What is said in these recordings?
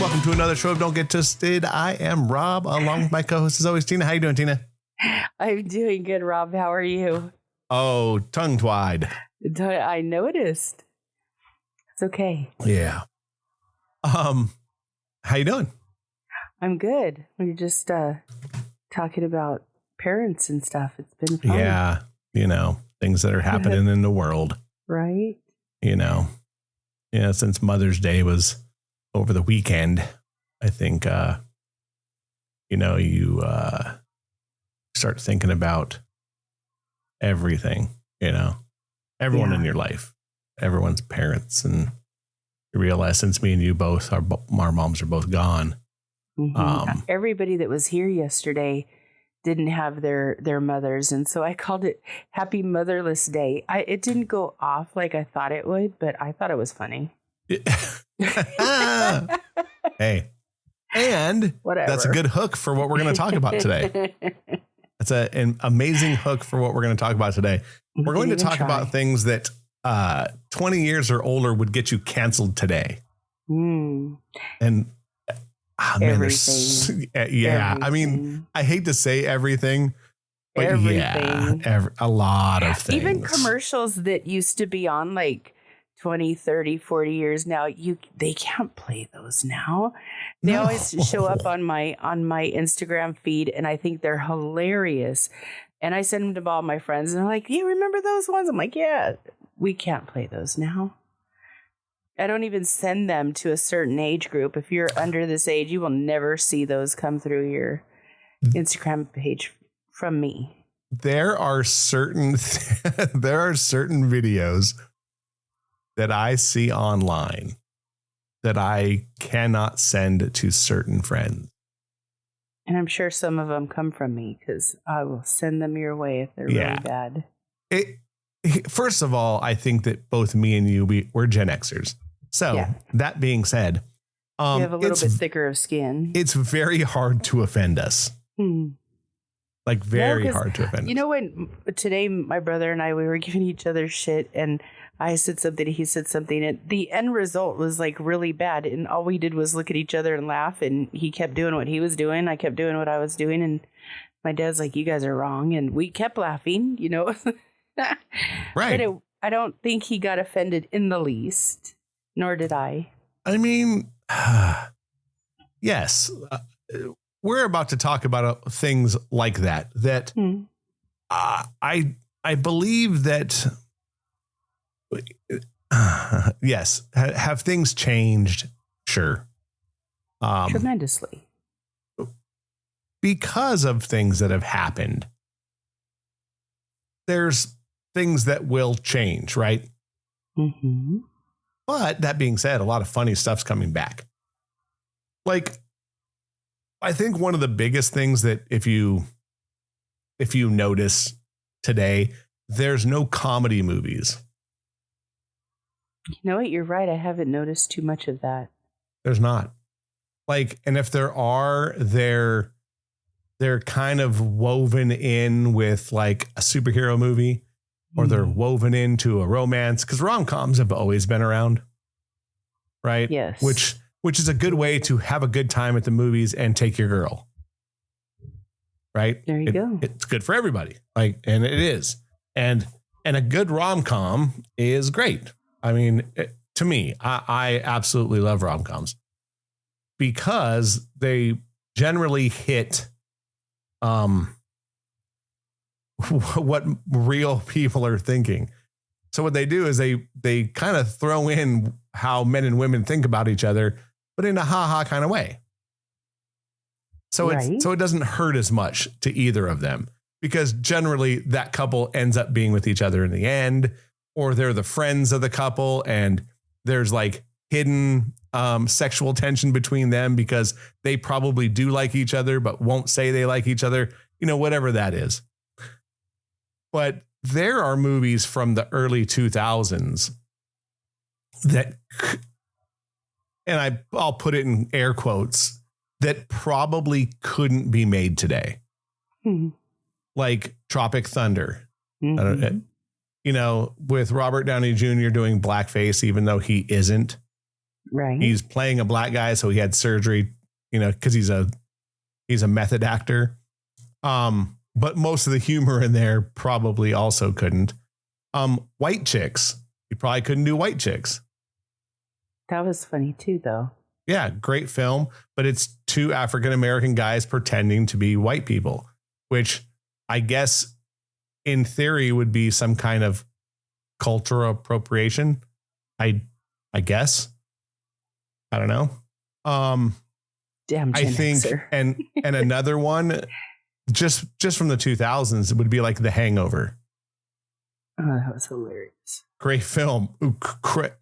Welcome to another show of Don't Get Twisted. I am Rob, along with my co-host as always, Tina. How you doing, Tina? I'm doing good, Rob. How are you? Oh, tongue-tied. I noticed. It's okay. Yeah. How you doing? I'm good. We're just talking about parents and stuff. It's been fun. Yeah. You know, things that are happening in the world. Right? You know. Yeah, since Mother's Day was over the weekend, I think, you start thinking about everything, everyone in your life, everyone's parents. And you realize since me and you both, our moms are both gone. Mm-hmm. Everybody that was here yesterday didn't have their mothers. And so I called it Happy Motherless Day. It didn't go off like I thought it would, but I thought it was funny. Hey, and whatever. That's a good hook for what we're going to talk about today. That's an amazing hook for what we're going to talk about today. We're going to talk about things that 20 years or older would get you canceled today. And everything. Everything. I mean, I hate to say everything, but everything. A lot of things. Even commercials that used to be on like 20, 30, 40 years now, they can't play those now. They always show up on my Instagram feed, and I think they're hilarious. And I send them to all my friends, and they're like, "Yeah, remember those ones?" I'm like, "Yeah, we can't play those now." I don't even send them to a certain age group. If you're under this age, you will never see those come through your Instagram page from me. There are certain videos that I see online that I cannot send to certain friends. And I'm sure some of them come from me because I will send them your way if they're really bad. First of all, I think that both me and you, we're Gen Xers. So that being said, you have a little bit thicker of skin. It's very hard to offend us. Like very hard to offend us. You know, when today my brother and I, we were giving each other shit and I said something, he said something, and the end result was like really bad. And all we did was look at each other and laugh, and he kept doing what he was doing. I kept doing what I was doing. And my dad's like, "You guys are wrong." And we kept laughing, Right. But I don't think he got offended in the least, nor did I. I mean, yes, we're about to talk about things like that, I believe that, yes, have things changed? Sure. Tremendously. Because of things that have happened, there's things that will change, right? Mm-hmm. But that being said, a lot of funny stuff's coming back. Like, I think one of the biggest things that if you notice today, there's no comedy movies. You know what? You're right. I haven't noticed too much of that. There's not. Like, and if there are, they're kind of woven in with like a superhero movie, or they're woven into a romance, because rom-coms have always been around, right? Yes. Which is a good way to have a good time at the movies and take your girl. Right? There you go. It's good for everybody. And it is. And a good rom-com is great. I mean, to me, I absolutely love rom-coms because they generally hit what real people are thinking. So what they do is they kind of throw in how men and women think about each other, but in a ha-ha kind of way. So it doesn't hurt as much to either of them, because generally that couple ends up being with each other in the end, or they're the friends of the couple and there's like hidden sexual tension between them because they probably do like each other, but won't say they like each other, whatever that is. But there are movies from the early 2000s that, and I'll put it in air quotes, that probably couldn't be made today. Mm-hmm. Like Tropic Thunder, mm-hmm. With Robert Downey Jr. doing blackface, even though he isn't. Right. He's playing a black guy, so he had surgery, because he's a method actor. But most of the humor in there probably also couldn't. White chicks, he probably couldn't do white chicks. That was funny too, though. Yeah, great film, but it's two African-American guys pretending to be white people, which I guess in theory would be some kind of cultural appropriation. I guess. I don't know. Damn I think, Xer. and another one, just from the 2000s, it would be like The Hangover. Oh, that was hilarious. Great film.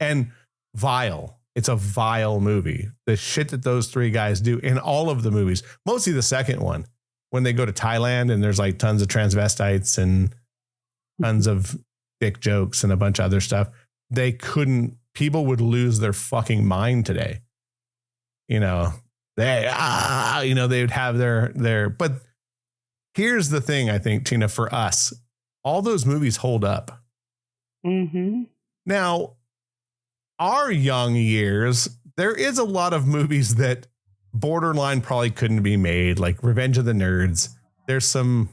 And vile. It's a vile movie. The shit that those three guys do in all of the movies, mostly the second one, when they go to Thailand and there's like tons of transvestites and tons of dick jokes and a bunch of other stuff. People would lose their fucking mind today. They would have their, but here's the thing, I think, Tina, for us, all those movies hold up. Mm-hmm. Now, our young years, there is a lot of movies that borderline probably couldn't be made, like Revenge of the Nerds. There's some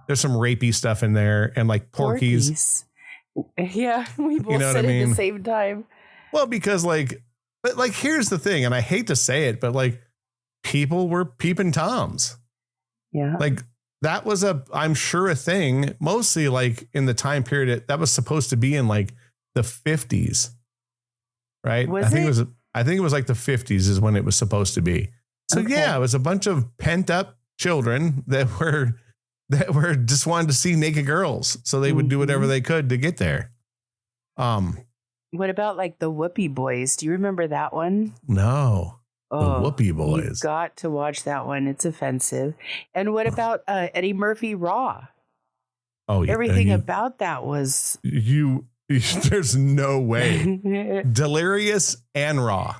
rapey stuff in there, and like Porky's. Yeah, we both said it at the same time. Well, because but here's the thing, and I hate to say it, but like people were peeping Toms. Yeah. Like that was I'm sure a thing, mostly like in the time period that was supposed to be in like the 50s. Right. I think it was like the 50s is when it was supposed to be. So yeah, it was a bunch of pent up children that were just wanted to see naked girls. So they would do whatever they could to get there. What about like the Whoopie Boys? Do you remember that one? No. The Whoopie Boys. You got to watch that one. It's offensive. And what about Eddie Murphy Raw? Oh, yeah. Everything about that was there's no way. Delirious and Raw.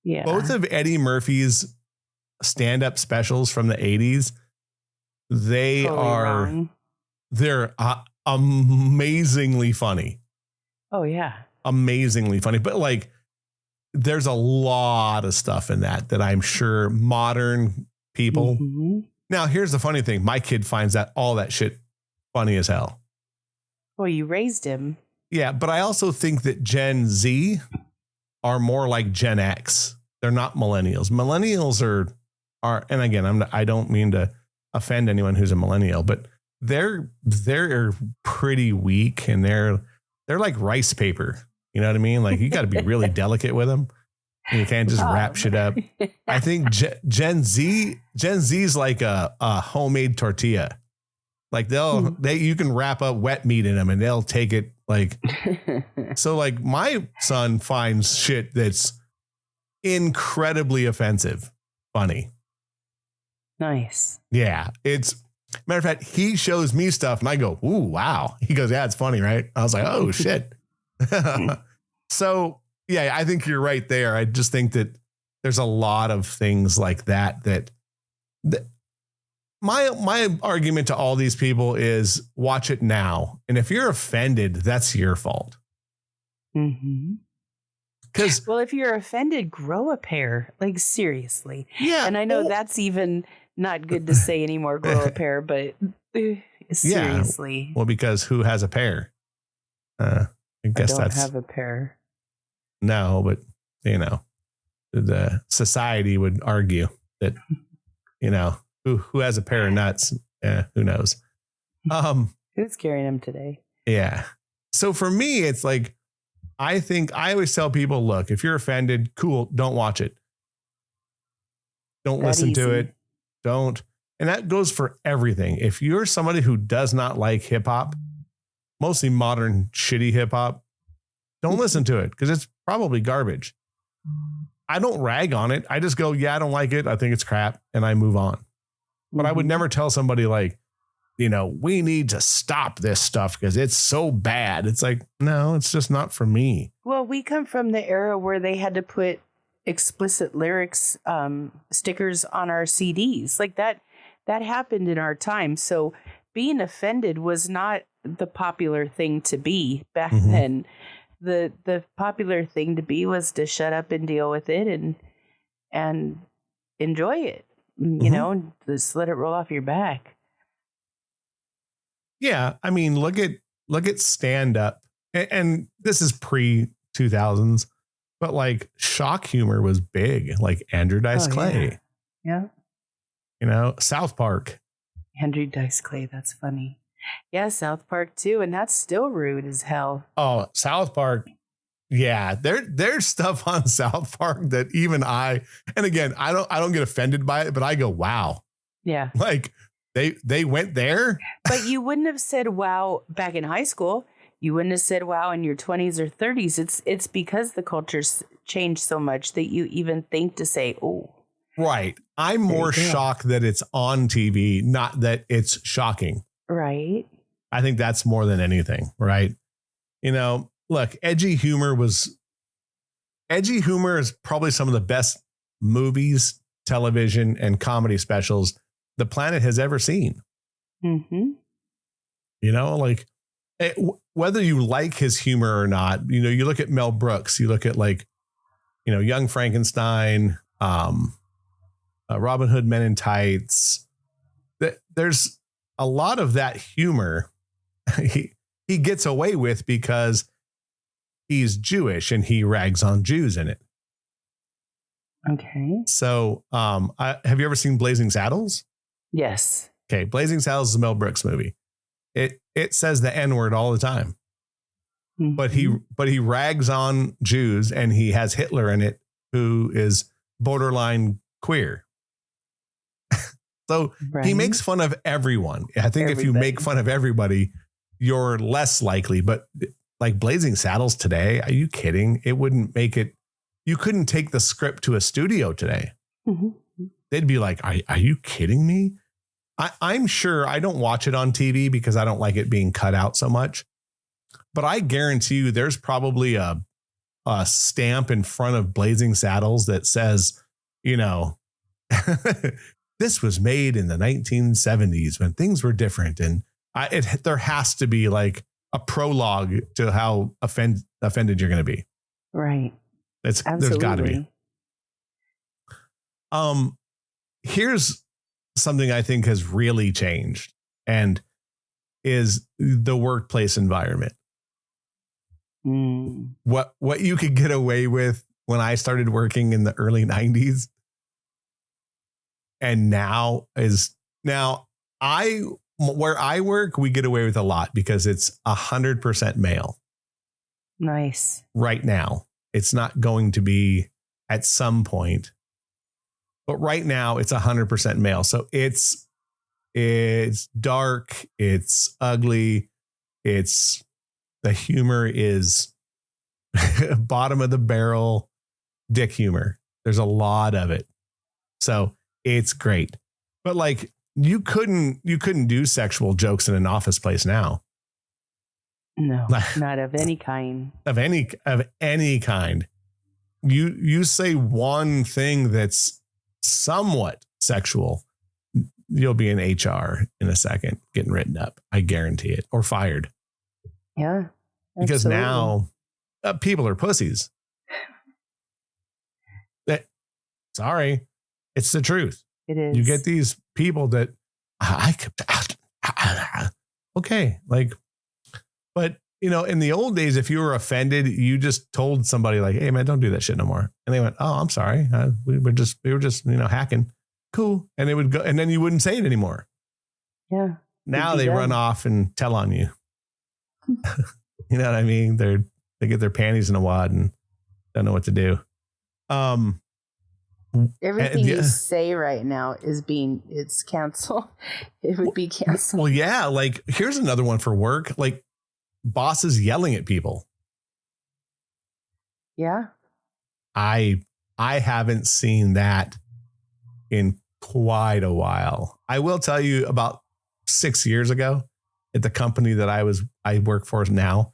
Yeah. Both of Eddie Murphy's stand-up specials from the 80s, they're amazingly funny. Oh, yeah. Amazingly funny. But like, there's a lot of stuff in that I'm sure modern people. Mm-hmm. Now, here's the funny thing. My kid finds all that shit funny as hell. Well, you raised him. Yeah, but I also think that Gen Z are more like Gen X. They're not millennials. Millennials are, and again, I don't mean to offend anyone who's a millennial, but they're pretty weak, and they're like rice paper. You know what I mean? Like you got to be really delicate with them. And you can't just wrap shit up. I think Gen Z's like a homemade tortilla. Like you can wrap up wet meat in them and they'll take it like, so like my son finds shit that's incredibly offensive, funny. Nice. Yeah. Matter of fact, he shows me stuff and I go, ooh, wow. He goes, yeah, it's funny, right? I was like, oh shit. So yeah, I think you're right there. I just think that there's a lot of things like that my argument to all these people is watch it now. And if you're offended, that's your fault. Mm-hmm. Well, if you're offended, grow a pair. Like seriously. Yeah. And I know that's even not good to say anymore, grow a pair, but seriously. Yeah. Well, because who has a pair? I guess I don't have a pair. No, but the society would argue that, who has a pair of nuts? Who knows? Who's carrying them today? Yeah. So for me, it's like, I always tell people, look, if you're offended, cool, don't watch it. Don't listen to it. Don't. And that goes for everything. If you're somebody who does not like hip hop, mostly modern shitty hip hop, don't listen to it because it's probably garbage. I don't rag on it. I just go, yeah, I don't like it. I think it's crap. And I move on. But I would never tell somebody like, we need to stop this stuff because it's so bad. It's like, no, it's just not for me. Well, we come from the era where they had to put explicit lyrics stickers on our CDs. Like that happened in our time. So being offended was not the popular thing to be back then. the popular thing to be was to shut up and deal with it and enjoy it, you know, and just let it roll off your back. Yeah, I mean, look at stand up, and this is pre 2000s, but like shock humor was big, like Andrew Dice Clay. Yeah. You know, South Park. Andrew Dice Clay, that's funny. Yeah, South Park too, and that's still rude as hell. Oh, South Park. Yeah, there's stuff on South Park that even and again, I don't get offended by it, but I go, wow. Yeah. Like they went there. But you wouldn't have said wow back in high school. You wouldn't have said wow in your 20s or 30s. It's because the culture's changed so much that you even think to say, oh. Right. I'm more shocked that it's on TV, not that it's shocking. Right. I think that's more than anything. Right. You know, look, edgy humor is probably some of the best movies, television, and comedy specials the planet has ever seen. Mm-hmm. You know, like whether you like his humor or not, you know, you look at Mel Brooks, you look at like, you know, Young Frankenstein, Robin Hood Men in Tights. There's a lot of that humor he gets away with because he's Jewish and he rags on Jews in it. Okay. So have you ever seen Blazing Saddles? Yes. Okay. Blazing Saddles is a Mel Brooks movie. It says the N-word all the time. Mm-hmm. But he rags on Jews and he has Hitler in it, who is borderline queer. So he makes fun of everyone. I think if you make fun of everybody, you're less likely. But like Blazing Saddles today, are you kidding? It wouldn't make it. You couldn't take the script to a studio today. Mm-hmm. They'd be like, are you kidding me? I'm sure I don't watch it on TV because I don't like it being cut out so much. But I guarantee you there's probably a stamp in front of Blazing Saddles that says, you know, this was made in the 1970s when things were different. And there has to be like a prologue to how offended you're going to be. Right. There's got to be. Here's something I think has really changed, and is the workplace environment. What you could get away with when I started working in the early 90s. And where I work, we get away with a lot because it's 100% male. Nice. Right now, it's not going to be at some point, but right now it's 100% male. So it's dark, it's ugly, the humor is bottom of the barrel dick humor. There's a lot of it. So it's great. But like you couldn't do sexual jokes in an office place now. No, not of any kind. Of any kind. You say one thing that's somewhat sexual, you'll be in HR in a second getting written up. I guarantee it. Or fired. Yeah. Because now people are pussies. Sorry. It's the truth. It is. You get these people that okay, like, but you know, in the old days, if you were offended, you just told somebody like, "Hey man, don't do that shit no more." And they went, "Oh, I'm sorry. We were just, you know, hacking." Cool. And it would go, and then you wouldn't say it anymore. Yeah. Now they run off and tell on you. You know what I mean? They get their panties in a wad and don't know what to do. Everything you say right now it's canceled. It would be canceled. Well, yeah. Like here's another one for work. Like bosses yelling at people. Yeah. I haven't seen that in quite a while. I will tell you about 6 years ago at the company that I work for now,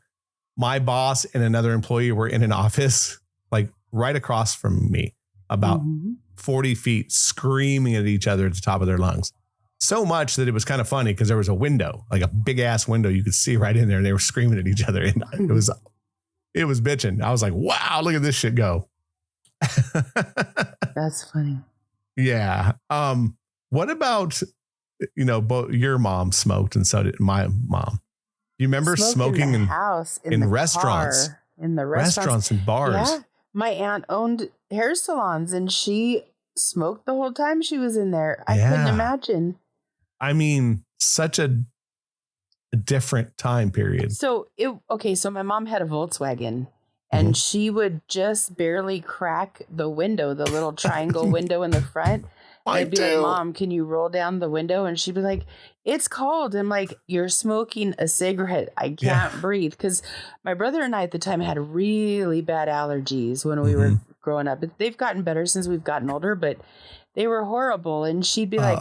my boss and another employee were in an office like right across from me, about 40 feet, screaming at each other at the top of their lungs. So much that it was kind of funny because there was a window, like a big ass window. You could see right in there and they were screaming at each other. And it was bitching. I was like, wow, look at this shit go. That's funny. Yeah. What about, both your mom smoked and so did my mom. You remember smoking in the house, in the restaurants, car, in the restaurants and bars? Yeah. My aunt owned hair salons and she smoked the whole time she was in there. I couldn't imagine. I mean, such a different time period. So my mom had a Volkswagen and she would just barely crack the window, the little triangle window in the front. I'd be like, Mom, can you roll down the window? And she'd be like, it's cold. I'm like, you're smoking a cigarette. I can't breathe. Because my brother and I at the time had really bad allergies when we were growing up. They've gotten better since we've gotten older, but they were horrible. And she'd be like,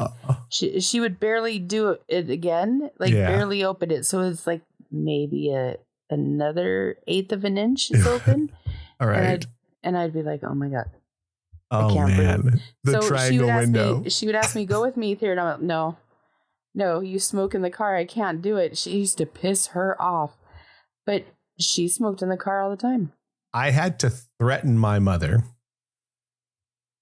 she would barely do it again, barely open it. So it's like maybe another eighth of an inch is open. All right. And I'd be like, oh my God. Oh, man. Breathe. The triangle window. She would ask me, go with me here. And I'm like, no, you smoke in the car. I can't do it. She used to piss her off. But she smoked in the car all the time. I had to threaten my mother.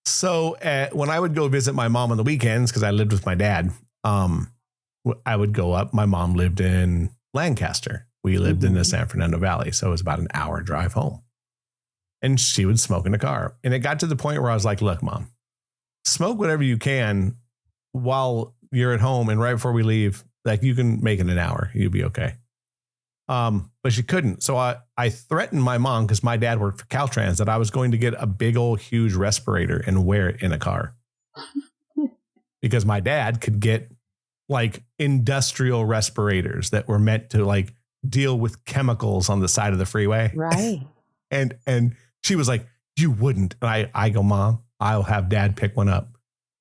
So when I would go visit my mom on the weekends, because I lived with my dad, I would go up. My mom lived in Lancaster. We lived in the San Fernando Valley. So it was about an hour drive home. And she would smoke in the car. And it got to the point where I was like, look, Mom, smoke whatever you can while you're at home. And right before we leave, like you can make it an hour. You'll be okay. But she couldn't. So I threatened my mom, because my dad worked for Caltrans, that I was going to get a big old huge respirator and wear it in a car. Because my dad could get like industrial respirators that were meant to like deal with chemicals on the side of the freeway. Right. And she was like, you wouldn't. And I go, Mom, I'll have Dad pick one up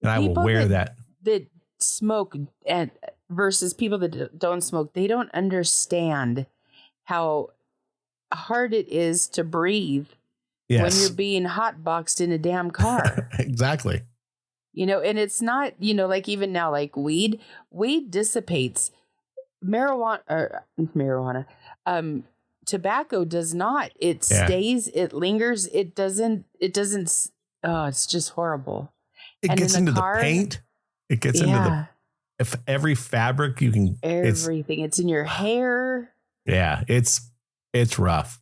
and I will wear that. That smoke and versus people that don't smoke, they don't understand how hard it is to breathe when you're being hotboxed in a damn car. Exactly. And it's not, like even now, like weed dissipates. Marijuana. Tobacco does not. It stays, it lingers. It doesn't, it's just horrible. It gets into the paint. It gets into every fabric you can. Everything. It's in your hair. Yeah. It's rough.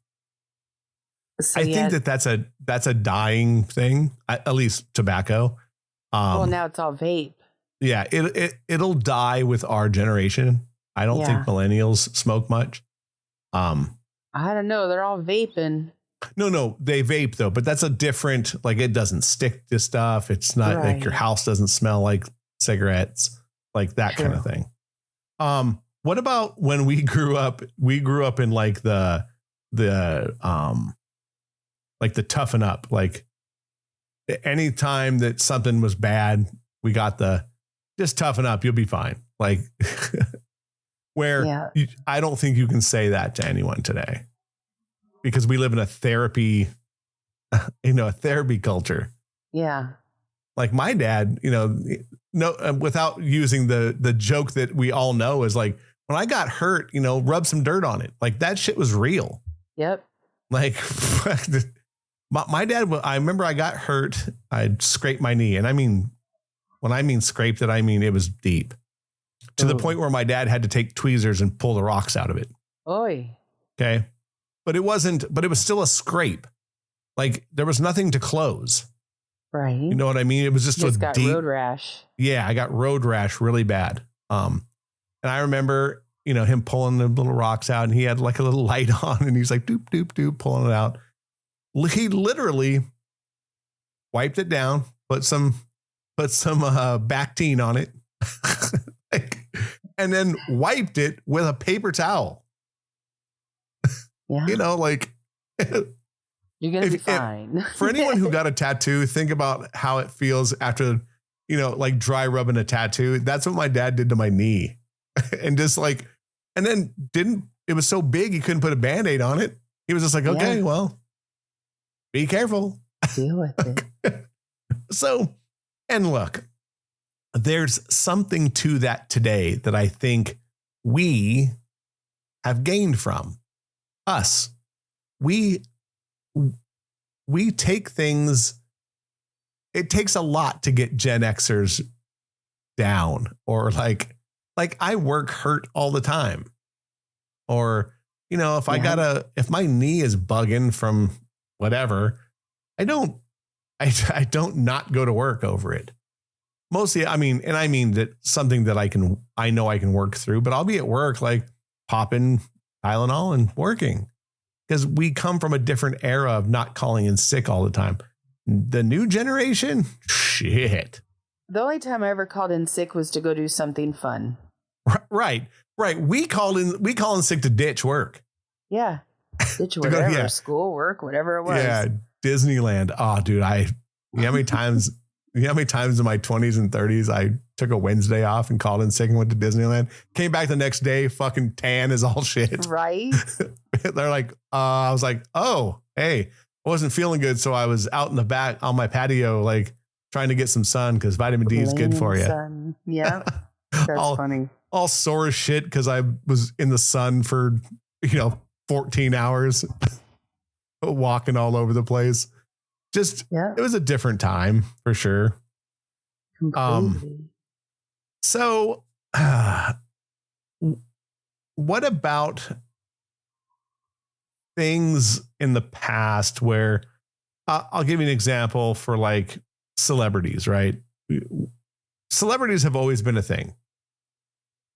So, I think that's a dying thing, at least tobacco. Well, now it's all vape. Yeah. It'll die with our generation. I don't think millennials smoke much. I don't know. They're all vaping. No, they vape though, but that's a different, like it doesn't stick to stuff. It's not like your house doesn't smell like cigarettes, like that kind of thing. What about when we grew up? We grew up in like the toughen up, like anytime that something was bad, we got just toughen up. You'll be fine. Like where I don't think you can say that to anyone today because we live in a therapy culture. Yeah. Like my dad, without using the joke that we all know is like, when I got hurt, rub some dirt on it. Like that shit was real. Yep. Like my dad, I remember I got hurt. I scraped my knee. And I mean, when I mean scraped it, I mean, it was deep to the point where my dad had to take tweezers and pull the rocks out of it. Oy. Okay. But it was still a scrape. Like there was nothing to close. Right. You know what I mean? It was just a got deep road rash. Yeah. I got road rash really bad. And I remember, him pulling the little rocks out and he had like a little light on and he's like, doop, doop, doop, pulling it out. He literally wiped it down, put some Bactine on it and then wiped it with a paper towel. Yeah. You're going to be fine. For anyone who got a tattoo, think about how it feels after, like dry rubbing a tattoo. That's what my dad did to my knee. And just like, and then it was so big, he couldn't put a Band-Aid on it. He was just like, okay, well, be careful. Deal with it. So, and look, there's something to that today that I think we have gained from us. we take things. It takes a lot to get Gen Xers down, or like I work hurt all the time, or, you know, if if my knee is bugging from whatever, I don't not go to work over it. Mostly, I mean that something that I know I can work through, but I'll be at work, like popping Tylenol and working, because we come from a different era of not calling in sick all the time. The new generation, shit. The only time I ever called in sick was to go do something fun. Right. We call in sick to ditch work. Yeah. Ditch whatever, school, work, whatever it was. Yeah. Disneyland. Oh, dude, you know how many times in my 20s and 30s I took a Wednesday off and called in sick and went to Disneyland. Came back the next day, fucking tan as all shit. Right. They're like, I was like, oh, hey, I wasn't feeling good, so I was out in the back on my patio, like trying to get some sun, because vitamin D is good for you. Sun. Yeah. That's funny. All sore as shit because I was in the sun for, 14 hours walking all over the place. Just, It was a different time for sure. Completely. So what about things in the past where I'll give you an example for like celebrities, right? Celebrities have always been a thing.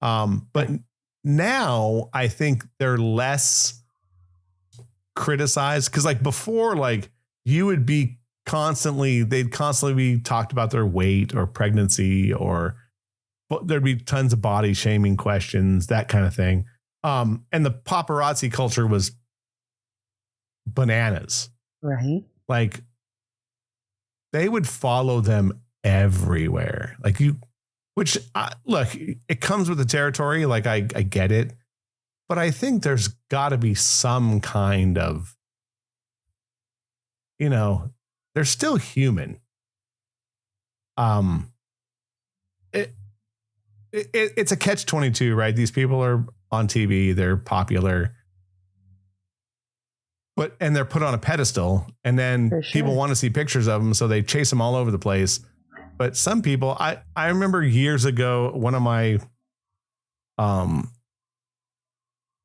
But now I think they're less criticized, because like before, like you would be they'd constantly be talked about their weight or pregnancy, or there'd be tons of body shaming questions, that kind of thing. And the paparazzi culture was bananas. Right. Like they would follow them everywhere. Like look, it comes with the territory. Like I get it, but I think there's got to be some kind of, they're still human. It's a catch-22, right? These people are on TV, they're popular, and they're put on a pedestal, and then people want to see pictures of them, so they chase them all over the place. But some people, I remember years ago, one of my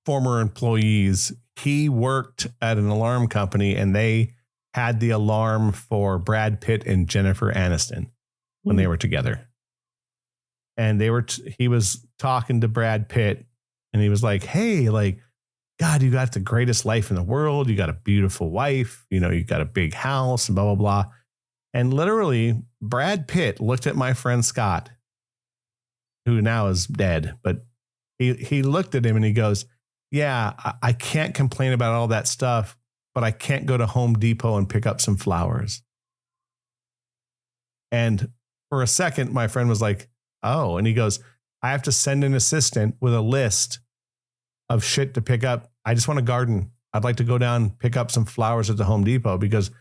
former employees, he worked at an alarm company, and they had the alarm for Brad Pitt and Jennifer Aniston when they were together. And he was talking to Brad Pitt, and he was like, hey, like, God, you got the greatest life in the world. You got a beautiful wife, you got a big house and blah, blah, blah. And literally Brad Pitt looked at my friend Scott, who now is dead, but he looked at him and he goes, yeah, I can't complain about all that stuff, but I can't go to Home Depot and pick up some flowers. And for a second, my friend was like, oh, and he goes, I have to send an assistant with a list of shit to pick up. I just want a garden. I'd like to go down, pick up some flowers at the Home Depot, because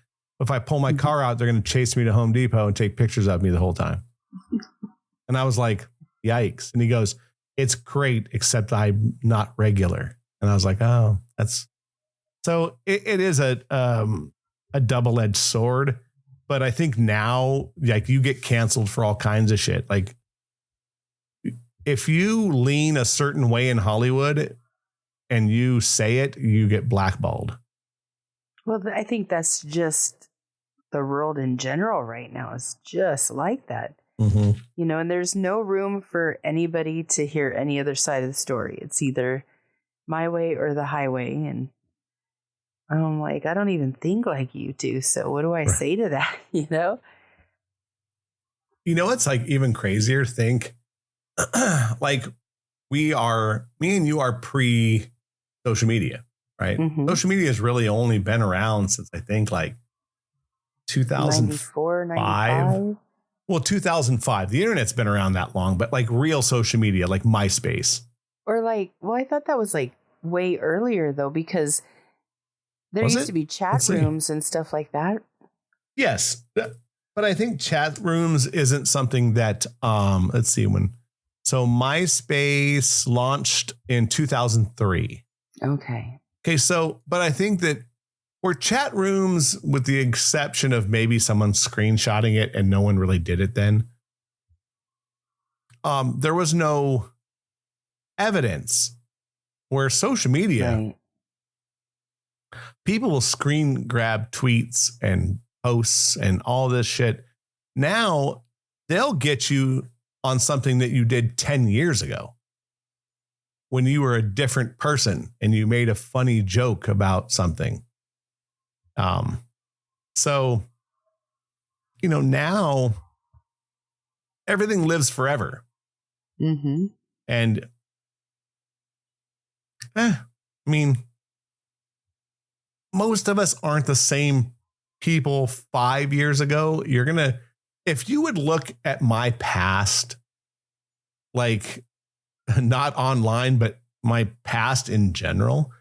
if I pull my car out, they're going to chase me to Home Depot and take pictures of me the whole time. And I was like, yikes. And he goes, it's great, except I'm not regular. And I was like, oh, so it is a double-edged sword. But I think now, like, you get canceled for all kinds of shit. Like, if you lean a certain way in Hollywood and you say it, you get blackballed. Well, I think that's just the world in general right now. It's just like that. Mm-hmm. And there's no room for anybody to hear any other side of the story. It's either my way or the highway. And I'm like, I don't even think like you do. So what do I say to that? It's like even crazier. Think like me and you are pre social media, right? Mm-hmm. Social media has really only been around since I think like 2004, 95. Well, 2005. The internet's been around that long, but like real social media, like MySpace. Or I thought that was like way earlier though, because there used to be chat rooms and stuff like that. Yes. But I think chat rooms isn't something that, let's see when. So MySpace launched in 2003. Okay. So, but I think that were chat rooms, with the exception of maybe someone screenshotting it and no one really did it then. There was no evidence, where social media, Right. people will screen grab tweets and posts and all this shit. Now they'll get you on something that you did 10 years ago when you were a different person and you made a funny joke about something. So, now everything lives forever. Mm-hmm. And I mean, most of us aren't the same people 5 years ago. If you would look at my past, like not online, but my past in general,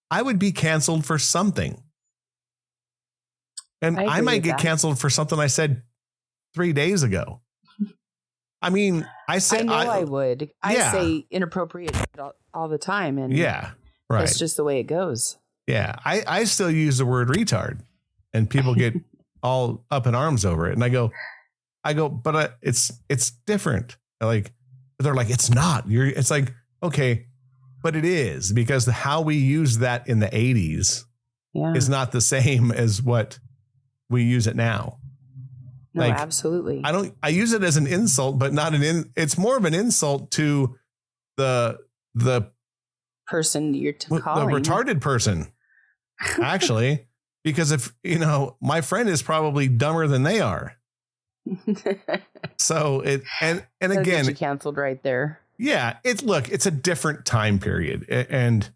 I would be canceled for something. And I might get canceled for something I said 3 days ago. I mean, I know I would. I say inappropriate all the time. And yeah, right. That's just the way it goes. Yeah. I still use the word retard, and people get all up in arms over it. And I go, but it's different. They're like, it's not. It's like, okay, but it is, because how we use that in the 80s is not the same as what we use it now. No, absolutely. I use it as an insult, but not it's more of an insult to the person you're calling. The retarded person, actually, because if, my friend is probably dumber than they are. So and again, get you canceled right there. Yeah. It's a different time period, and,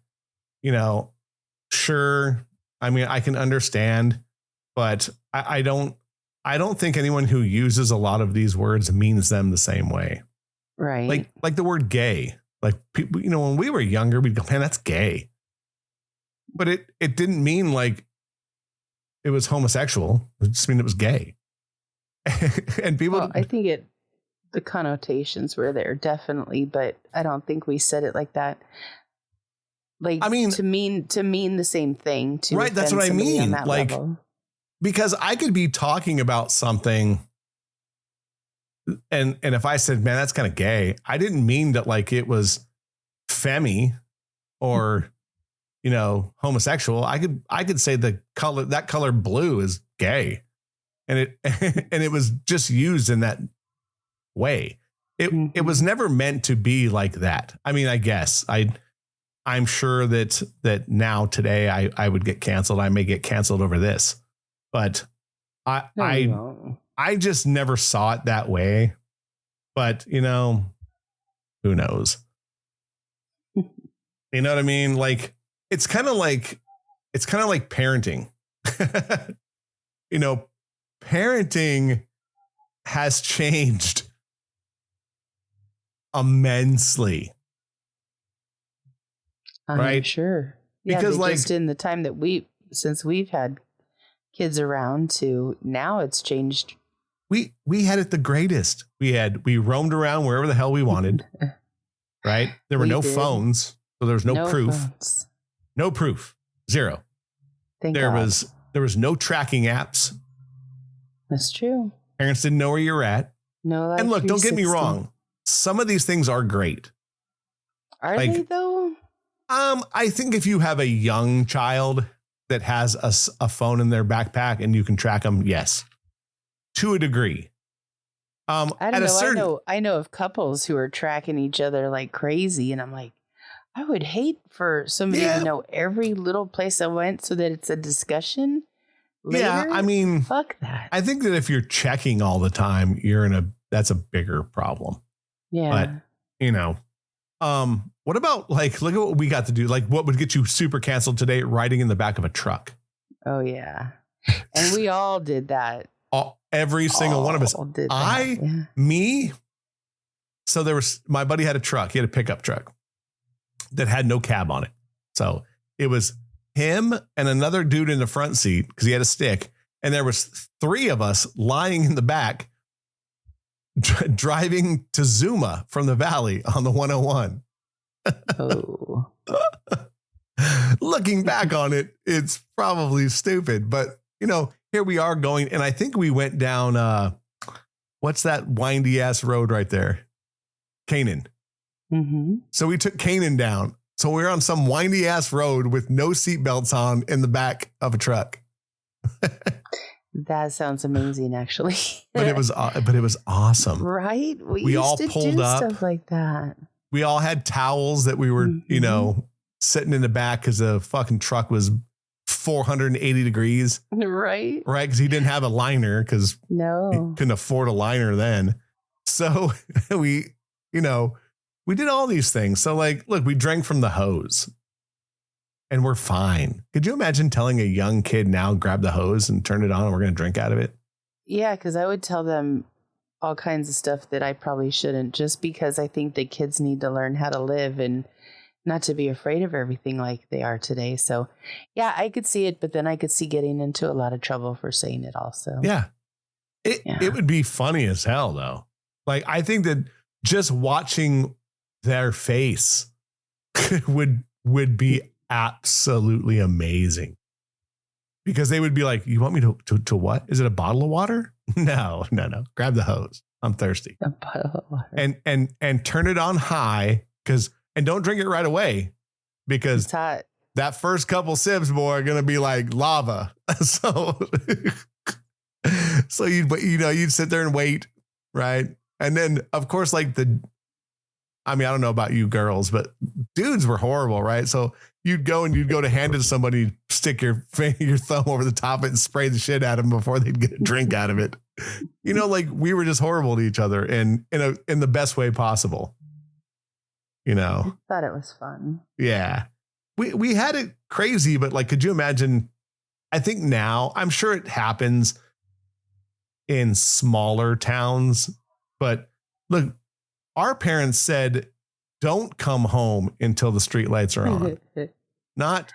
sure. I mean, I can understand, but I don't think anyone who uses a lot of these words means them the same way. Right. Like the word gay, like people, when we were younger, we'd go, man, that's gay. But it didn't mean like it was homosexual. It just mean it was gay. And people, I think the connotations were there definitely, but I don't think we said it like that. Like, I mean, to mean the same thing. Right. That's what I mean. Like, level. Because I could be talking about something, and if I said, man, that's kind of gay, I didn't mean that like it was femmy or, homosexual. I could say that color blue is gay, and it was just used in that way. It was never meant to be like that. I mean, I guess I'm sure that now today I would get canceled. I may get canceled over this. But I just never saw it that way. But, who knows? You know what I mean? Like, it's kind of like parenting. Parenting has changed immensely. Right? Sure. Because just in the time that since we've had kids around to now, it's changed. We had it the greatest. We roamed around wherever the hell we wanted. Right? There were no phones, so there was no proof. Phones. No proof. Zero. There was no tracking apps. That's true. Parents didn't know where you were at. No. And look, don't get me wrong. Some of these things are great. Are they though? I think if you have a young child that has a phone in their backpack and you can track them, yes, to a degree. I don't know. I know of couples who are tracking each other like crazy, and I'm like, I would hate for somebody to know every little place I went so that it's a discussion later. Yeah, I mean, fuck that. I think that if you're checking all the time, that's a bigger problem. Yeah. But, what about look at what we got to do. Like, what would get you super canceled today? Riding in the back of a truck. Oh yeah. And we all did that. Every single one of us. Me. So my buddy had a truck. He had a pickup truck that had no cab on it. So it was him and another dude in the front seat because he had a stick. And there was 3 of us lying in the back driving to Zuma from the valley on the 101. Oh. Looking back on it, it's probably stupid. But, here we are going. And I think we went down, what's that windy ass road right there? Canaan. Mm-hmm. So we took Canaan down. So we were on some windy ass road with no seatbelts on in the back of a truck. That sounds amazing, actually. but it was awesome. Right? We all used to pulled do up. stuff like that. We all had towels that we were, sitting in the back because the fucking truck was 480 degrees. Right. Right. Because he didn't have a liner because he No. couldn't afford a liner then. So we did all these things. So look, we drank from the hose and we're fine. Could you imagine telling a young kid now, grab the hose and turn it on and we're going to drink out of it? Yeah, because I would tell them all kinds of stuff that I probably shouldn't, just because I think that kids need to learn how to live and not to be afraid of everything like they are today. So yeah, I could see it, but then I could see getting into a lot of trouble for saying it also. Yeah. It would be funny as hell though. I think that just watching their face would be absolutely amazing, because they would be like, you want me to what? Is it a bottle of water? No. Grab the hose. I'm thirsty. A bottle of water. And turn it on high, and don't drink it right away, because It's hot. that first couple sips, boy, are going to be like lava. So you'd sit there and wait. Right. And then of course, I don't know about you girls, but dudes were horrible. Right. So you'd go to hand it to somebody, stick your thumb over the top of it and spray the shit at them before they'd get a drink out of it. We were just horrible to each other and in the best way possible. I thought it was fun. Yeah. We had it crazy, but could you imagine? I think now, I'm sure it happens in smaller towns, but look, our parents said, don't come home until the streetlights are on. Not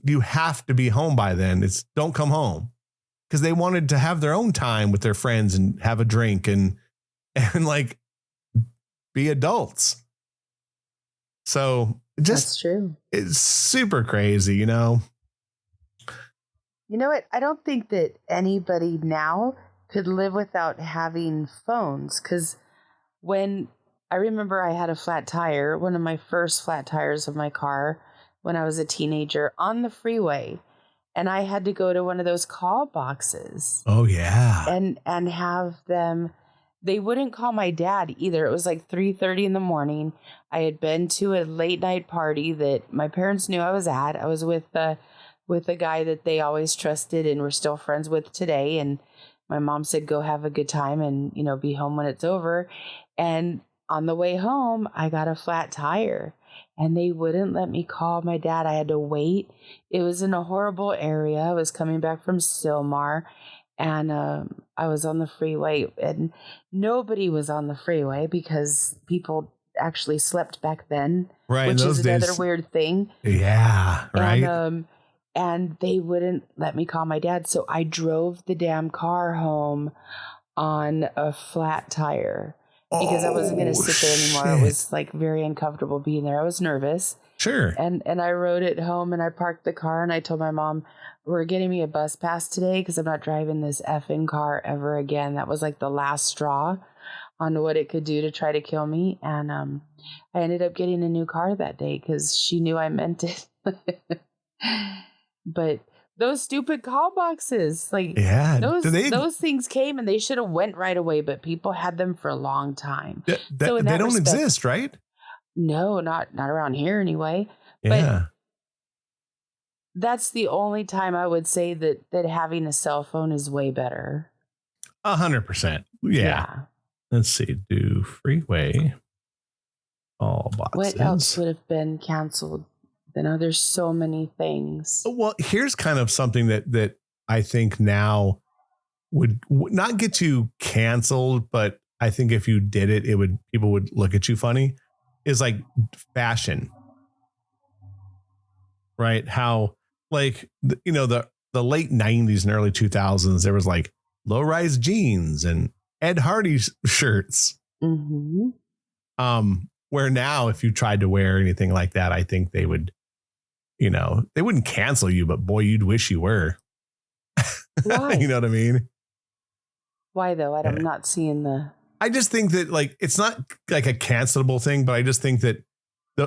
you have to be home by then. It's don't come home, because they wanted to have their own time with their friends and have a drink and be adults. So That's true. It's super crazy, You know what? I don't think that anybody now could live without having phones, because when I remember I had a flat tire, one of my first flat tires of my car when I was a teenager on the freeway, and I had to go to one of those call boxes. Oh yeah. And have them. They wouldn't call my dad either. It was 3:30 in the morning. I had been to a late night party that my parents knew I was at. I was with a guy that they always trusted and were still friends with today. And my mom said, go have a good time and, be home when it's over. And on the way home, I got a flat tire and they wouldn't let me call my dad. I had to wait. It was in a horrible area. I was coming back from Sylmar. And I was on the freeway, and nobody was on the freeway because people actually slept back then, right? Which is another weird thing. Yeah, right. And they wouldn't let me call my dad, so I drove the damn car home on a flat tire because I wasn't going to sit there anymore. It was very uncomfortable being there. I was nervous. Sure. And I rode it home and I parked the car and I told my mom, we're getting me a bus pass today because I'm not driving this effing car ever again. That was the last straw on what it could do to try to kill me. And I ended up getting a new car that day because she knew I meant it. But those stupid call boxes, those things came and they should have went right away, but people had them for a long time. So they don't exist, right? No, not around here anyway. Yeah. But that's the only time I would say that having a cell phone is way better. 100%. Yeah. Let's see. Do freeway call boxes. What else would have been canceled? There's so many things. Well, here's kind of something that I think now would not get you canceled, but I think if you did it, people would look at you funny. Is fashion, right? How the late 90s and early 2000s, there was low-rise jeans and Ed Hardy shirts. Mm-hmm. Where now, if you tried to wear anything like that, I think they would you know, they wouldn't cancel you, but boy, you'd wish you were. Why? You know what I mean? Why though? I'm not seeing the. I just think that like it's not like a cancelable thing, but I just think that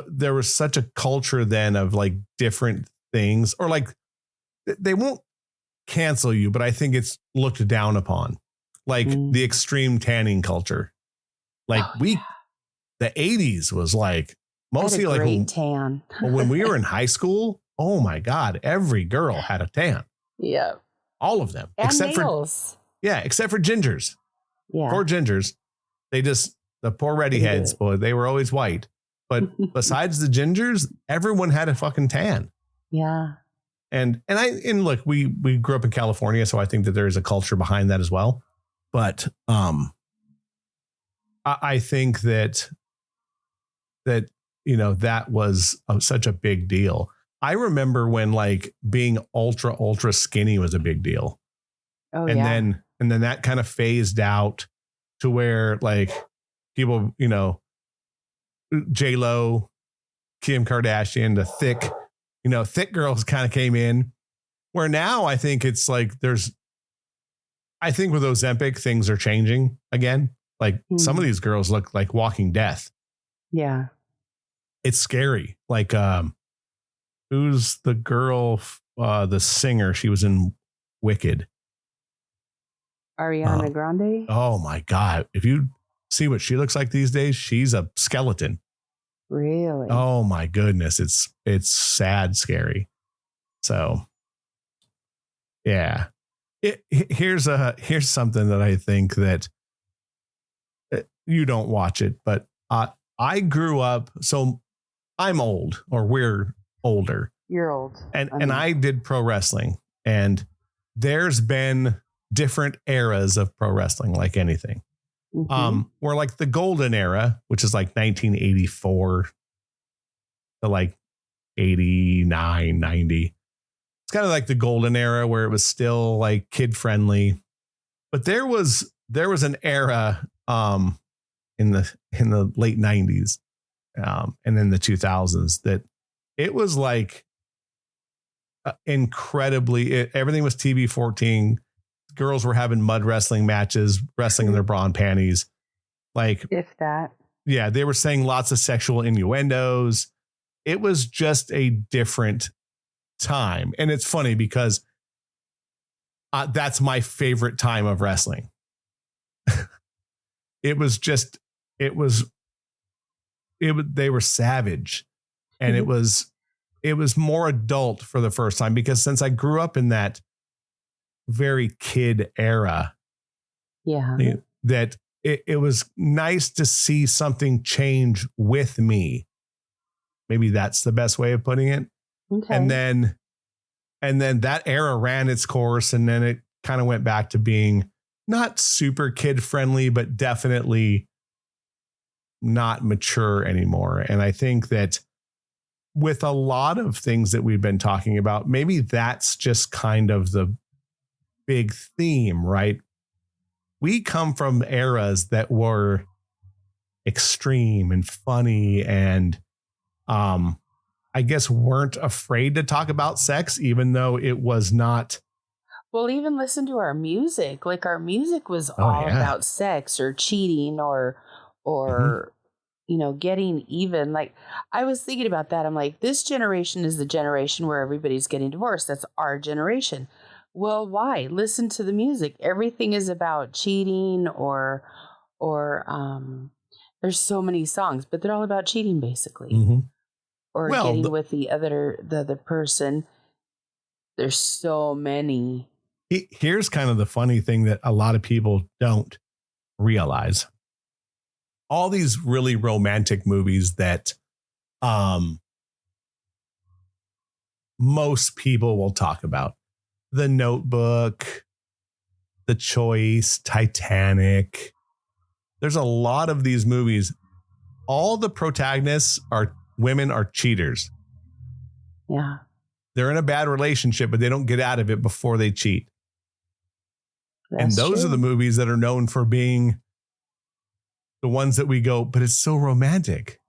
there was such a culture then of like different things, or like they won't cancel you, but I think it's looked down upon, like the extreme tanning culture. Like the 80s was like mostly like tan. when we were in high school. Oh my God, every girl had a tan. Yeah, all of them, and except nails. except for gingers. Yeah, poor gingers. The poor reddy heads, boy, they were always white. But besides the gingers, everyone had a fucking tan. Yeah. And look, we grew up in California, so I think that there is a culture behind that as well. But I think that you know, that was such a big deal. I remember when like being ultra skinny was a big deal. Oh, and then that kind of phased out to where like people, you know, J-Lo, Kim Kardashian, the thick girls kind of came in, where now I think it's like I think with Ozempic, things are changing again. Like some of these girls look like walking death. Yeah. It's scary. Like, who's the girl, the singer? She was in Wicked. Ariana Grande. Oh my God. If you see what she looks like these days, she's a skeleton. Really? Oh my goodness. It's sad, scary. So yeah, here's something that I think that you don't watch it, but I grew up. So I'm old, or we're older. You're old. And I did pro wrestling, and there's been different eras of pro wrestling, like anything. Where like the golden era, which is like 1984 to like 89, 90. It's kind of like the golden era where it was still like kid friendly. But there was an era in the late 90s and then the 2000s that it was like incredibly, everything was TV-14. Girls were having mud wrestling matches, wrestling in their bra and panties. Like, if that. Yeah, they were saying lots of sexual innuendos. It was just a different time. And it's funny because that's my favorite time of wrestling. They were savage, and it was more adult for the first time, because since I grew up in that very kid era, that it was nice to see something change with me. Maybe that's the best way of putting it. Okay. And then that era ran its course, and then it kind of went back to being not super kid friendly, but definitely not mature anymore. And I think that with a lot of things that we've been talking about, maybe that's just kind of the big theme, right? We come from eras that were extreme and funny, and I guess weren't afraid to talk about sex, even though it was not. Well, even listen to our music. Like, our music was all about sex or cheating or you know, getting even. Like, I was thinking about that. I'm like, this generation is the generation where everybody's getting divorced. That's our generation. Well, why? Listen to the music. Everything is about cheating or there's so many songs, but they're all about cheating, basically. Mm-hmm. Or getting with the other person. There's so many. Here's kind of the funny thing that a lot of people don't realize. All these really romantic movies that most people will talk about. The Notebook, The Choice, Titanic. There's a lot of these movies. All the protagonists women are cheaters. Yeah. They're in a bad relationship, but they don't get out of it before they cheat. And those are the movies that are known for being the ones that we go, but it's so romantic.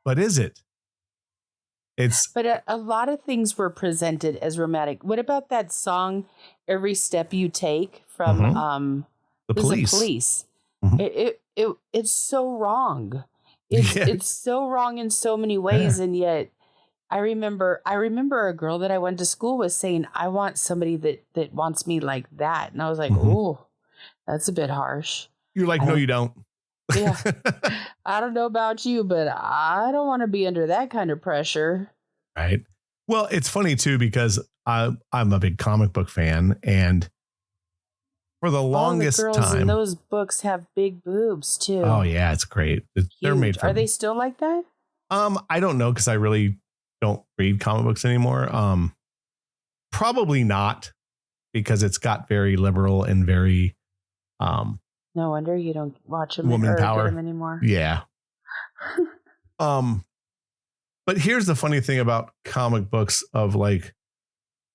But is it? But a lot of things were presented as romantic. What about that song, "Every Step You Take" from The Police? The Police. Mhm. It's so wrong. It's so wrong in so many ways, and yet I remember a girl that I went to school with saying, "I want somebody that wants me like that," and I was like, "Oh, that's a bit harsh." You're like, no, you don't. Yeah. I don't know about you, but I don't want to be under that kind of pressure. Right. Well, it's funny too, because I'm a big comic book fan, and for the longest All the girls time, in those books have big boobs too. oh yeah, it's great. They're made for. Are they still like that? I don't know, because I really don't read comic books anymore. Probably not, because it's got very liberal and very No wonder you don't watch them woman or power get them anymore. Yeah. But here's the funny thing about comic books of like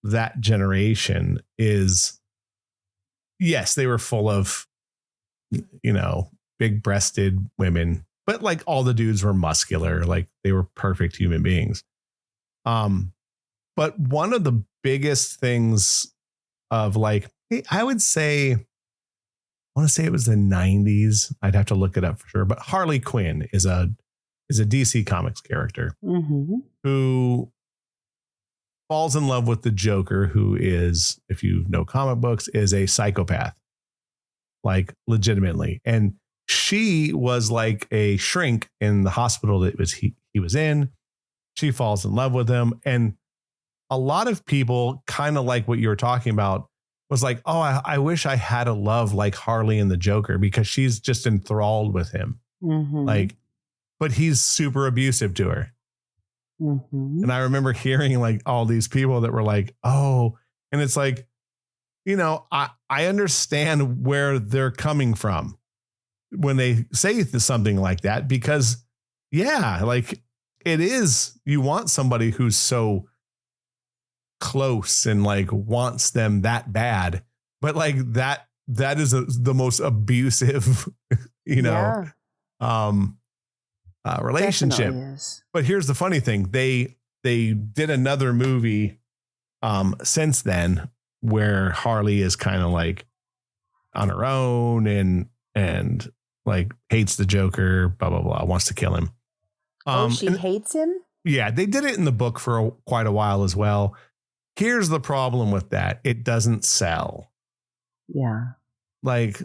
that generation is, yes, they were full of, big breasted women, but like all the dudes were muscular, like they were perfect human beings. But one of the biggest things of like, I want to say it was the 90s. I'd have to look it up for sure. But Harley Quinn is a DC Comics character who falls in love with the Joker, who is, if you know comic books, is a psychopath, like legitimately. And she was like a shrink in the hospital that he was in. She falls in love with him. And a lot of people, kind of like what you were talking about, was like, oh, I wish I had a love like Harley and the Joker, because she's just enthralled with him. Like, but he's super abusive to her. And I remember hearing like all these people that were like, oh, and it's like, I understand where they're coming from when they say something like that, because like it is, you want somebody who's so close and like wants them that bad, but like that is the most abusive, relationship. But here's the funny thing. They did another movie since then where Harley is kind of like on her own and like hates the Joker, blah, blah, blah, wants to kill him. She hates him? Yeah, they did it in the book for quite a while as well. Here's the problem with that. It doesn't sell. Yeah. Like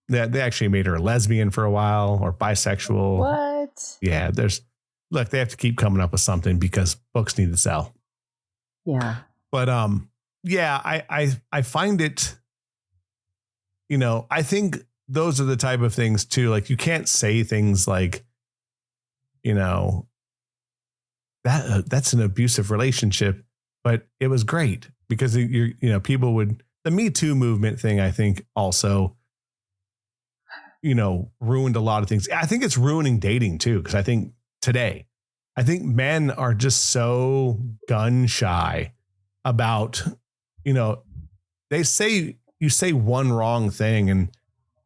they actually made her a lesbian for a while, or bisexual. What? Yeah. They have to keep coming up with something because books need to sell. Yeah. But, I find it, I think those are the type of things too. Like you can't say things like, that's an abusive relationship, but it was great because people would, the Me Too movement thing, I think also, ruined a lot of things. I think it's ruining dating too. Cause I think men are just so gun shy about, you say one wrong thing and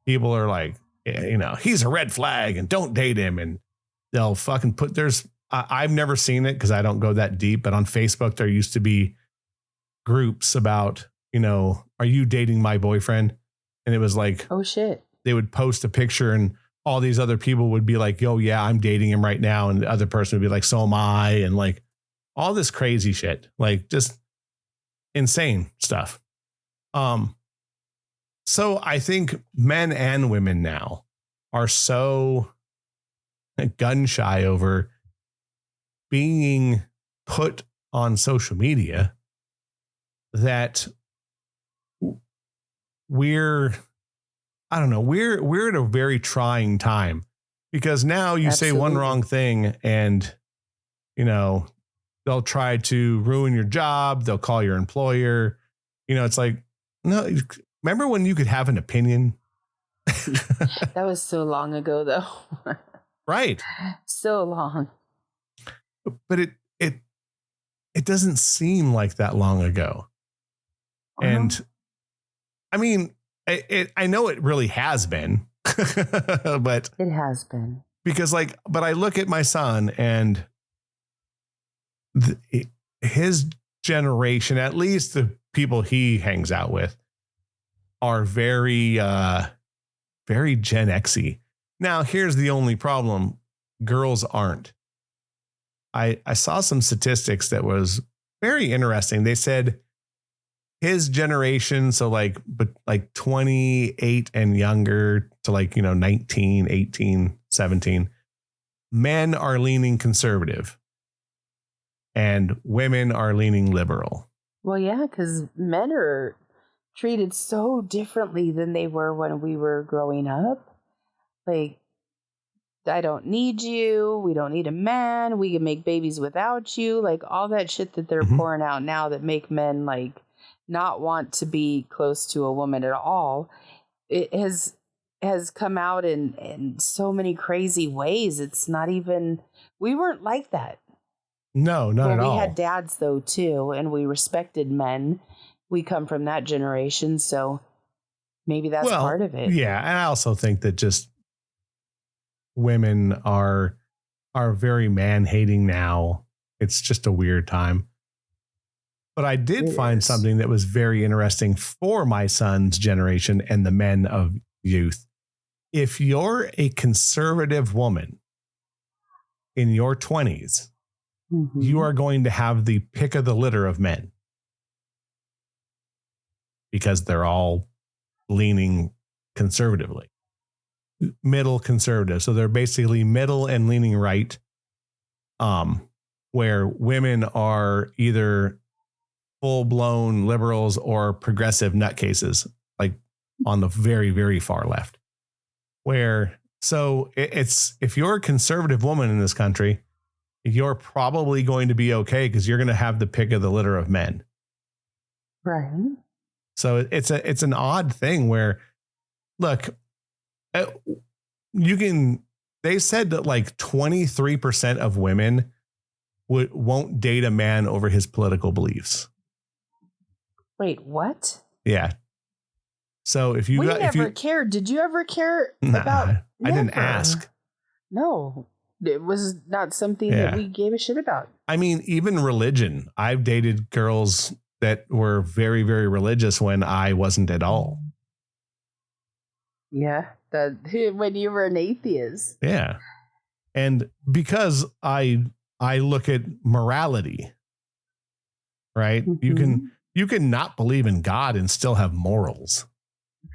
people are like, he's a red flag and don't date him. And they'll fucking I've never seen it because I don't go that deep, but on Facebook, there used to be groups about, are you dating my boyfriend? And it was like, oh shit. They would post a picture and all these other people would be like, yo, yeah, I'm dating him right now. And the other person would be like, so am I. And like all this crazy shit, like just insane stuff. So I think men and women now are so gun shy over being put on social media that we're at a very trying time, because now you say one wrong thing and, they'll try to ruin your job. They'll call your employer. It's like, no, remember when you could have an opinion? That was so long ago though. Right. So long. But it doesn't seem like that long ago. And I mean, I know it really has been, but it has been, because but I look at my son and his generation, at least the people he hangs out with, are very, very Gen X-y. Now, here's the only problem. Girls aren't. I saw some statistics that was very interesting. They said his generation, so like 28 and younger to 19, 18, 17, men are leaning conservative and women are leaning liberal. Well, yeah, because men are treated so differently than they were when we were growing up. Like, I don't need you. We don't need a man. We can make babies without you. Like all that shit that they're pouring out now that make men like not want to be close to a woman at all. It has come out in so many crazy ways. It's not even, we weren't like that. No, not at all. We had dads though too, and we respected men. We come from that generation, so maybe that's part of it. Yeah, and I also think that just women are very man-hating now. It's just a weird time. But I did find something that was very interesting for my son's generation and the men of youth. If you're a conservative woman in your 20s, you are going to have the pick of the litter of men because they're all leaning conservatively. Middle conservative. So they're basically middle and leaning right, where women are either full-blown liberals or progressive nutcases, like on the very, very far left. It's if you're a conservative woman in this country, you're probably going to be okay because you're going to have the pick of the litter of men. Right. So it's an odd thing where, look, they said that like 23% of women won't date a man over his political beliefs. Wait, what? Yeah. So if you cared. Did you ever care about? I didn't ask. No, it was not something that we gave a shit about. I mean, even religion. I've dated girls that were very, very religious when I wasn't at all. Yeah, when you were an atheist. Yeah, and because I look at morality, right? You can not believe in God and still have morals.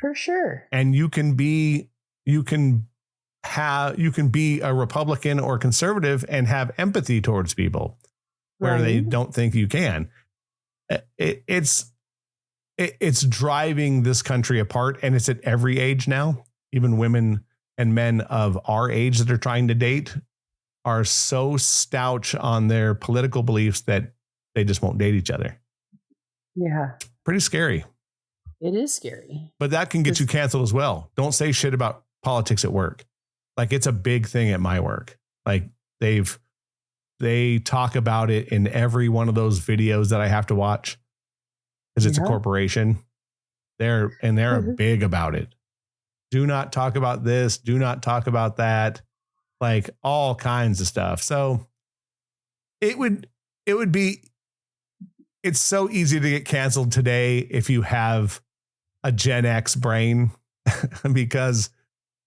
For sure. And you can be a Republican or conservative and have empathy towards people where they don't think you can. It's driving this country apart, and it's at every age now. Even women and men of our age that are trying to date are so stouch on their political beliefs that they just won't date each other. Yeah. Pretty scary. It is scary. But that can get you canceled as well. Don't say shit about politics at work. Like, it's a big thing at my work. Like, they talk about it in every one of those videos that I have to watch because it's a corporation. They're big about it. Do not talk about this. Do not talk about that. Like, all kinds of stuff. So it's so easy to get canceled today if you have a Gen X brain because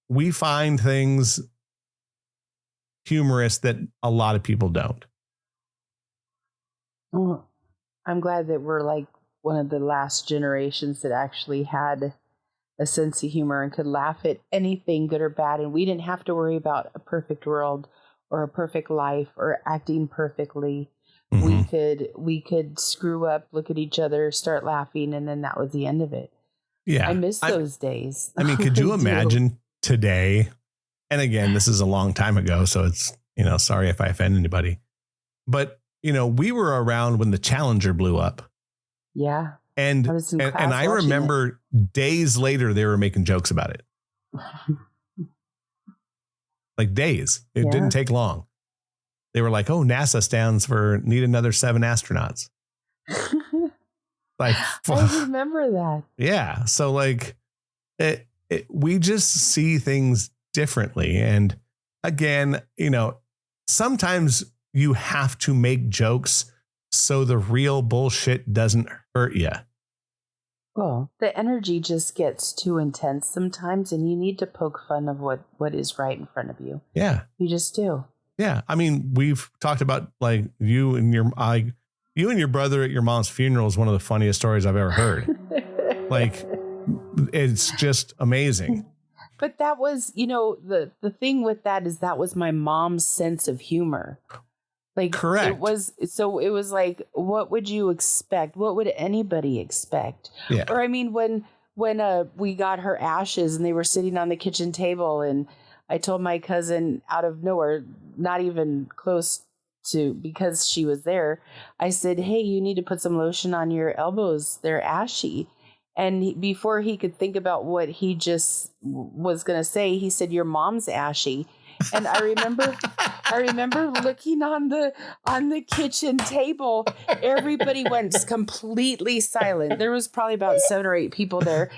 we find things humorous that a lot of people don't. Well, I'm glad that we're like one of the last generations that actually had a sense of humor and could laugh at anything good or bad. And we didn't have to worry about a perfect world or a perfect life or acting perfectly. We could screw up, look at each other, start laughing, and then that was the end of it. Yeah. I miss those days. I mean, could you imagine today? And again, this is a long time ago, so it's, sorry if I offend anybody. But, we were around when the Challenger blew up. Yeah. And I remember days later, they were making jokes about it. Like days. It didn't take long. They were like, oh, NASA stands for need another 7 astronauts. Like, I remember that. Yeah. So like we just see things differently. And again, sometimes you have to make jokes so the real bullshit doesn't hurt you. Well, the energy just gets too intense sometimes, and you need to poke fun of what is right in front of you. Yeah. You just do. Yeah. I mean, we've talked about like you and your brother at your mom's funeral is one of the funniest stories I've ever heard. Like, it's just amazing. But that was, the thing with that is that was my mom's sense of humor. Like, correct. It was like, what would you expect? What would anybody expect? Yeah. Or I mean, when we got her ashes and they were sitting on the kitchen table, and I told my cousin out of nowhere, not even close to, because she was there, I said, hey, you need to put some lotion on your elbows. They're ashy. And before he could think about what he just was going to say, he said, your mom's ashy. And I remember looking on the kitchen table. Everybody went completely silent. There was probably about 7 or 8 people there.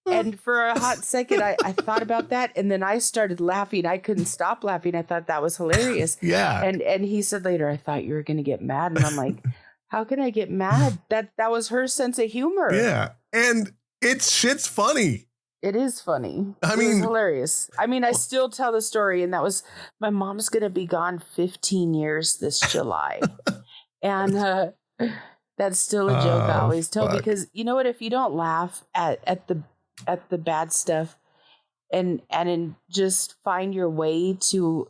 And for a hot second, I thought about that. And then I started laughing. I couldn't stop laughing. I thought that was hilarious. Yeah. And he said later, I thought you were going to get mad. And I'm like, how can I get mad? That was her sense of humor. Yeah. And shit's funny. It is funny. I mean, it was hilarious. I mean, I still tell the story, and that was, my mom's going to be gone 15 years this July. And that's still a joke I always tell, because you know what, if you don't laugh at the bad stuff and just find your way to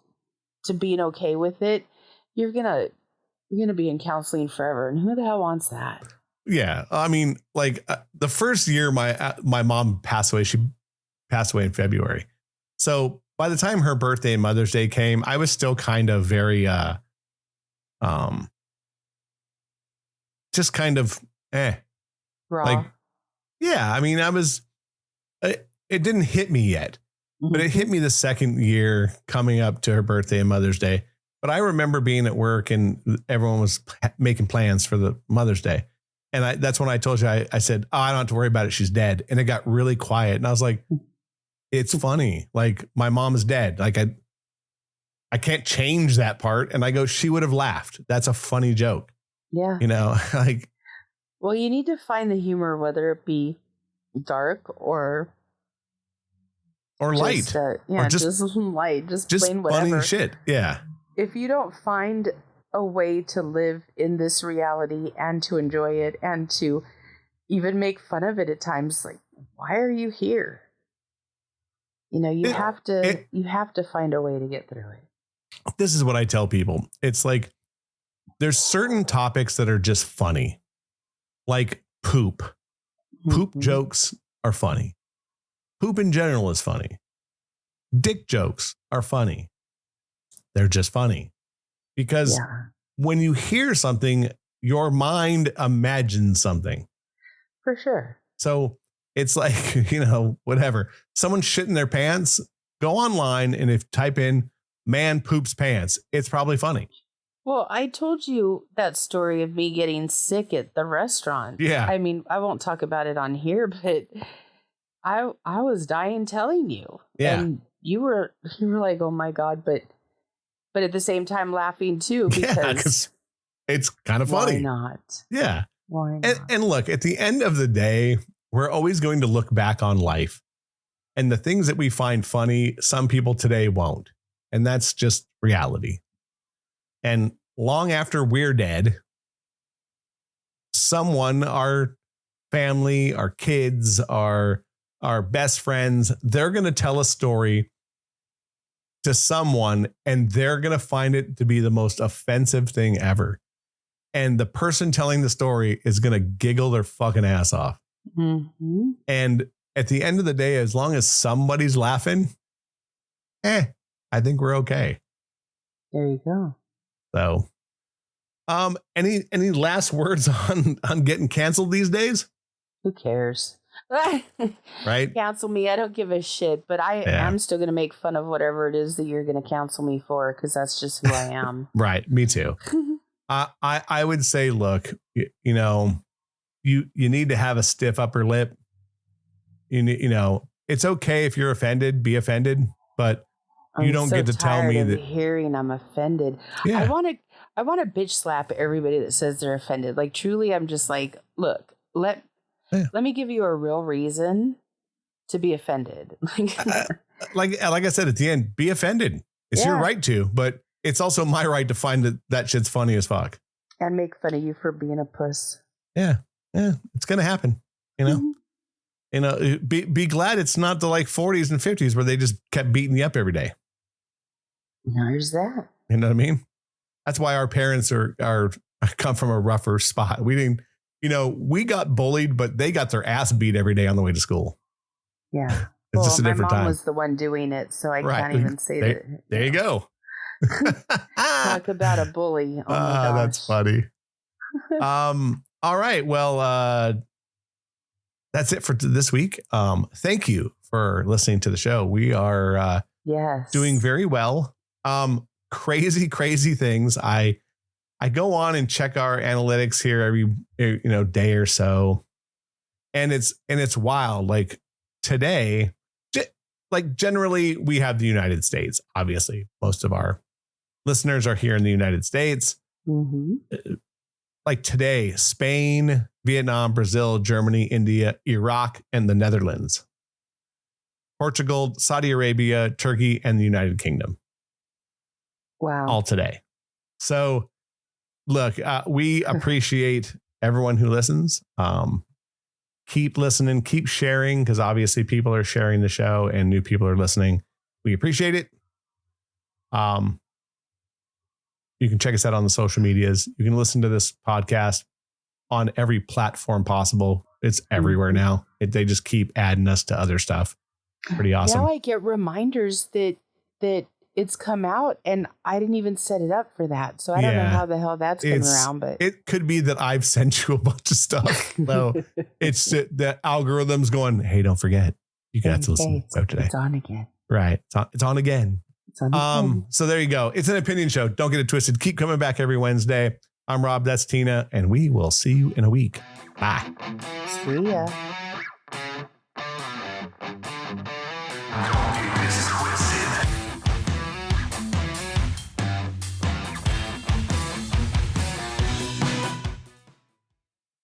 being okay with it, you're going to be in counseling forever. And who the hell wants that? Yeah. I mean, like the first year my mom passed away, she passed away in February. So by the time her birthday and Mother's Day came, I was still kind of very, just kind of, Raw. like, yeah, I mean, it didn't hit me yet, but it hit me the second year coming up to her birthday and Mother's Day. But I remember being at work and everyone was making plans for the Mother's Day. And that's when I told you, I said, oh, I don't have to worry about it. She's dead. And it got really quiet. And I was like, it's funny. Like, my mom is dead. Like, I can't change that part. And I go, she would have laughed. That's a funny joke. Yeah. Like. Well, you need to find the humor, whether it be dark or light. Or just light. Just plain whatever. Funny shit. Yeah. If you don't find a way to live in this reality and to enjoy it and to even make fun of it at times, like, why are you here? You have to find a way to get through it. This is what I tell people. It's like, there's certain topics that are just funny, like poop. Poop jokes are funny. Poop in general is funny. Dick jokes are funny. They're just funny. Because when you hear something, your mind imagines something. For sure. So it's like, whatever. Someone shit in their pants, go online and type in man poops pants. It's probably funny. Well, I told you that story of me getting sick at the restaurant. Yeah. I mean, I won't talk about it on here, but I was dying telling you. Yeah. And you were like, oh my God, but at the same time laughing too, because it's kind of funny. Why not? Yeah. Why not? And look, at the end of the day, we're always going to look back on life, and the things that we find funny, some people today won't. And that's just reality. And long after we're dead, someone, our family, our kids, our best friends, they're going to tell a story to someone, and they're going to find it to be the most offensive thing ever. And the person telling the story is going to giggle their fucking ass off. Mm-hmm. And at the end of the day, as long as somebody's laughing, I think we're okay. There you go. So, any last words on getting canceled these days? Who cares? Right? Cancel me. I don't give a shit, but I am still going to make fun of whatever it is that you're going to cancel me for, because that's just who I am. Right. Me too. I would say, look, you need to have a stiff upper lip. It's okay if you're offended, be offended, but You don't get to tell me that hearing I'm offended. Yeah. I want to bitch slap everybody that says they're offended. Like truly, I'm just like, look, let me give you a real reason to be offended. like I said at the end, be offended. It's your right to, but it's also my right to find that shit's funny as fuck. And make fun of you for being a puss. Yeah. Yeah. It's going to happen. You know, be glad it's not the like 40s and 50s where they just kept beating you up every day. There's that. You know what I mean? That's why our parents are come from a rougher spot. We didn't, we got bullied, but they got their ass beat every day on the way to school. Yeah. It's just a different time. My mom was the one doing it, so I can't even say that. There you go. Talk about a bully. Oh my gosh. That's funny. All right. Well, that's it for this week. Thank you for listening to the show. We are doing very well. Crazy things. I go on and check our analytics here every day or so, and it's wild. Like today, like generally we have the United States. Obviously, most of our listeners are here in the United States. Mm-hmm. Like today, Spain, Vietnam, Brazil, Germany, India, Iraq, and the Netherlands, Portugal, Saudi Arabia, Turkey, and the United Kingdom. Wow. All today. So look, we appreciate everyone who listens. Keep listening, keep sharing, because obviously people are sharing the show and new people are listening. We appreciate it. You can check us out on the social medias. You can listen to this podcast on every platform possible. It's everywhere now. They just keep adding us to other stuff. Pretty awesome. Now I get reminders that it's come out, and I didn't even set it up for that. So I don't know how the hell that's coming around. But it could be that I've sent you a bunch of stuff. No, it's the algorithm's going, hey, don't forget. You got to listen today. It's on again. Right. It's on again. So there you go. It's an opinion show. Don't get it twisted. Keep coming back every Wednesday. I'm Rob. That's Tina. And we will see you in a week. Bye. See ya.